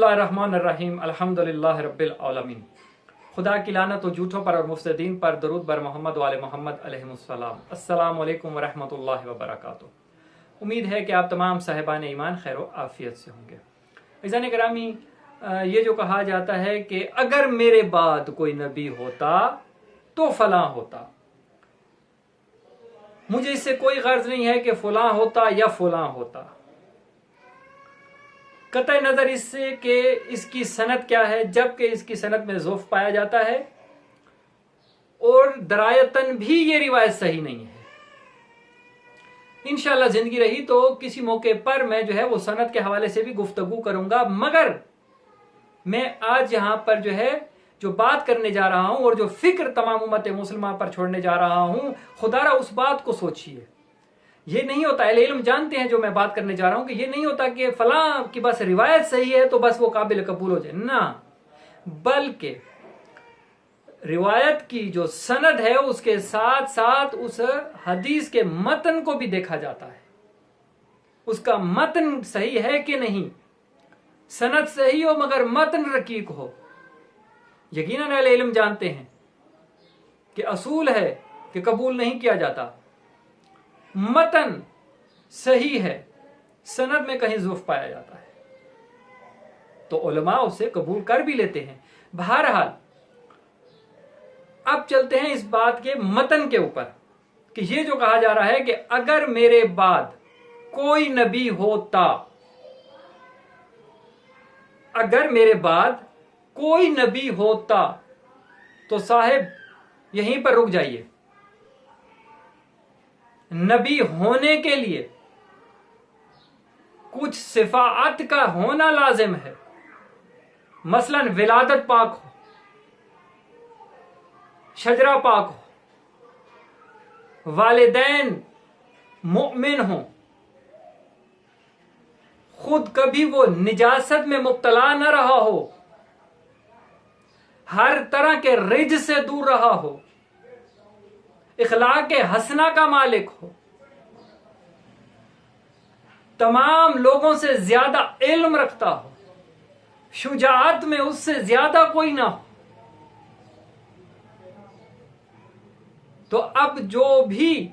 बिस्मिल्लाहिर्रहमानिर्रहीम अल्हम्दुलिल्लाहि रब्बिल आलमीन। खुदा की लानत और झूठों पर और मुफ्सदीन पर दरूद बर मोहम्मद वाले मोहम्मद अलैहिस्सलाम। अस्सलामु अलैकुम व रहमतुल्लाहि व बरकातुहू। उम्मीद है कि आप तमाम साहिबान ईमान खैर व आफियत से होंगे। इज़ान गिरामी, ये जो कहा जाता है कि अगर मेरे बाद कोई नबी होता तो फलां होता, मुझे इससे कोई गर्ज नहीं है कि फलां होता या फलां होता, कतई नजर इससे कि इसकी सनद क्या है, जबकि इसकी सनद में ज़ुफ़ पाया जाता है और दरायतन भी ये रिवायत सही नहीं है। इंशाअल्लाह जिंदगी रही तो किसी मौके पर मैं जो है वो सनद के हवाले से भी गुफ्तगू करूंगा, मगर मैं आज यहां पर जो बात करने जा रहा हूं और जो फिक्र तमाम उम्मत मुसलमान पर छोड़ने जा रहा हूं, खुदारा उस बात को सोचिए। ये नहीं होता, अहले इल्म जानते हैं जो मैं बात करने जा रहा हूं कि ये नहीं होता कि फलां की बस रिवायत सही है तो बस वो काबिल कबूल हो जाए ना, बल्कि रिवायत की जो सनद है उसके साथ साथ उस हदीस के मतन को भी देखा जाता है। उसका मतन सही है कि नहीं, सनद सही हो मगर मतन रकीक हो। यकीनन अहले इल्म जानते हैं कि असूल है कि कबूल नहीं किया जाता, मतन सही है, सनद में कहीं ज़ुफ़ पाया जाता है तो उलमा उसे कबूल कर भी लेते हैं। बहरहाल अब चलते हैं इस बात के मतन के ऊपर कि ये जो कहा जा रहा है कि अगर मेरे बाद कोई नबी होता, अगर मेरे बाद कोई नबी होता, तो साहिब यहीं पर रुक जाइए। नबी होने के लिए कुछ सिफात का होना लाजिम है। मसलन विलादत पाक हो, शजरा पाक हो, वालिदैन मुमिन हो, खुद कभी वो निजासत में मुब्तला न रहा हो, हर तरह के रिज से दूर रहा हो, इखलाक हसना का मालिक हो, तमाम लोगों से ज्यादा इल्म रखता हो, शुजाअत में उससे ज्यादा कोई ना हो, तो अब जो भी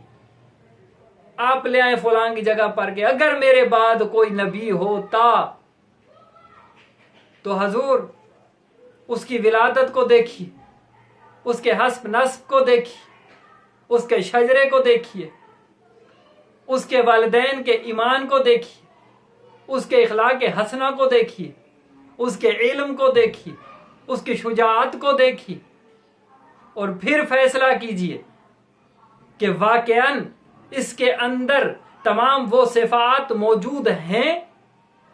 आप ले आए फलां की जगह पर के अगर मेरे बाद कोई नबी होता तो हजूर उसकी विलादत को देखिए, उसके हस्ब नस्ब को देखिए, उसके शजरे को देखिए, उसके वालिदैन के ईमान को देखिए, उसके इखलाक हसना को देखिए, उसके इल्म को देखिए, उसकी शुजाअत को देखिए और फिर फैसला कीजिए कि वाकयान इसके अंदर तमाम वो सिफात मौजूद हैं।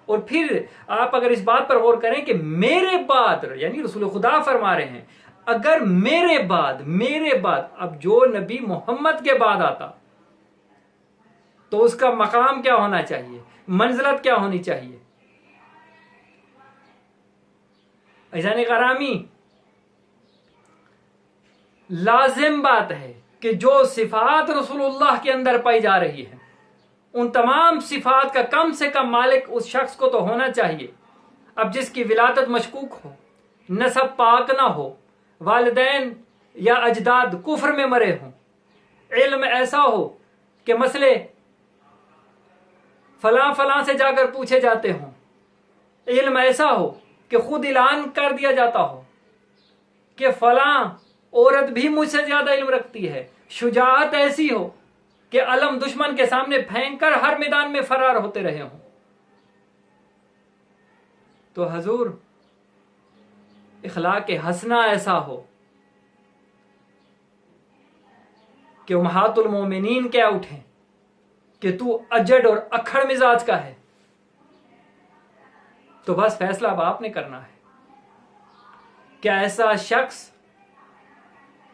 और फिर आप अगर इस बात पर गौर करें कि मेरे बाद, यानी रसूल खुदा फरमा रहे हैं, अगर मेरे बाद अब जो नबी मोहम्मद के बाद आता तो उसका मकाम क्या होना चाहिए, मंजिलत क्या होनी चाहिए। इज़ान गिरामी, लाजिम बात है कि जो सिफात रसूलुल्लाह के अंदर पाई जा रही है उन तमाम सिफात का कम से कम मालिक उस शख्स को तो होना चाहिए। अब जिसकी विलादत मशकूक हो, नसब पाक ना हो, वालिदैन या अजदाद कुफ्र में मरे हों, इल्म ऐसा हो कि मसले फलां फलां से जाकर पूछे जाते हों, इल्म ऐसा हो कि खुद ऐलान कर दिया जाता हो कि फलां औरत भी मुझसे ज्यादा इल्म रखती है, शुजाअत ऐसी हो कि अलम दुश्मन के सामने फेंक कर हर मैदान में फरार होते रहे हों, तो हजूर इखलाक हसना ऐसा हो कि उम्महातुल मोमिनीन क्या उठे कि तू अजड और अखड़ मिजाज का है, तो बस फैसला अब आपने करना है। क्या ऐसा शख्स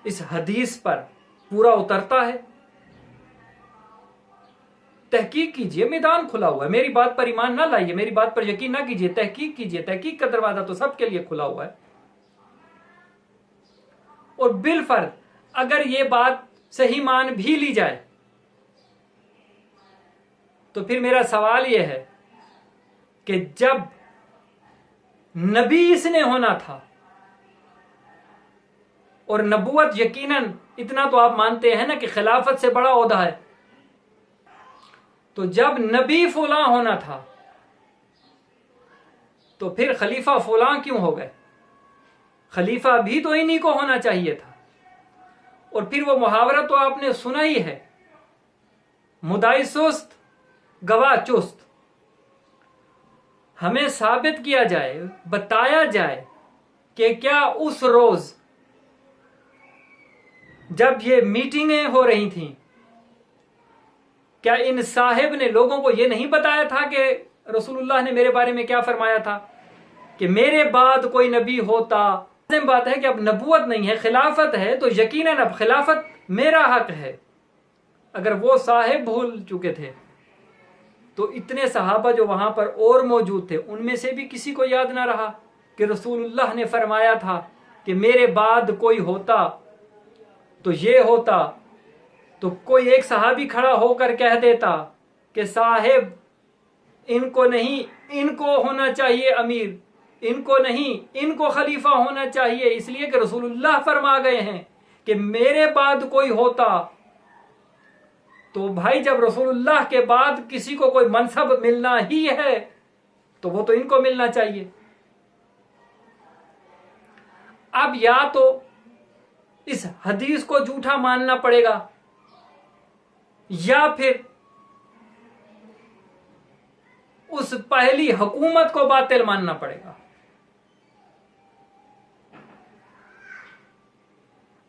इस हदीस पर पूरा उतरता है? तहकीक कीजिए, मैदान खुला हुआ है। मेरी बात पर ईमान ना लाइए, मेरी बात पर यकीन ना कीजिए, तहकीक कीजिए। तहकीक का दरवाजा तो सबके लिए खुला हुआ है। और बिलफर्ज अगर यह बात सही मान भी ली जाए तो फिर मेरा सवाल यह है कि जब नबी इसने होना था। और नबूवत यकीनन इतना तो आप मानते हैं ना कि खिलाफत से बड़ा ओहदा है। तो जब नबी फुला होना था तो फिर खलीफा फुला क्यों हो गए? खलीफा भी तो इन्हीं को होना चाहिए था। और फिर वो मुहावरा तो आपने सुना ही है, मुदाई सुस्त गवाह चुस्त। हमें साबित किया जाए, बताया जाए कि क्या उस रोज जब ये मीटिंगें हो रही थीं, क्या इन साहिब ने लोगों को यह नहीं बताया था कि रसूलुल्लाह ने मेरे बारे में क्या फरमाया था कि मेरे बाद कोई नबी होता? बात है कि अब नबूवत नहीं है, खिलाफत है, तो यकीनन अब खिलाफत मेरा हक है। अगर वो साहिब भूल चुके थे तो इतने सहाबा जो वहां पर और मौजूद थे उनमें से भी किसी को याद ना रहा कि रसूलुल्लाह ने फरमाया था कि मेरे बाद कोई होता तो ये होता। तो कोई एक सहाबी खड़ा होकर कह देता कि साहिब इनको नहीं, इनको होना चाहिए अमीर, इनको नहीं, इनको खलीफा होना चाहिए, इसलिए कि रसूलुल्लाह फरमा गए हैं कि मेरे बाद कोई होता। तो भाई जब रसूलुल्लाह के बाद किसी को कोई मनसब मिलना ही है तो वो तो इनको मिलना चाहिए। अब या तो इस हदीस को झूठा मानना पड़ेगा या फिर उस पहली हुकूमत को बातिल मानना पड़ेगा।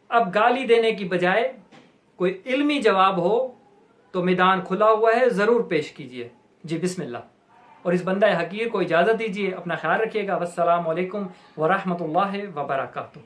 अब गाली देने की बजाय कोई इल्मी जवाब हो तो मैदान खुला हुआ है, जरूर पेश कीजिए। जी बिस्मिल्लाह। और इस बंदा हकीर को इजाजत दीजिए। अपना ख्याल रखिएगा। वस्सलामु अलैकुम व रहमतुल्लाहि व बरकातुहू।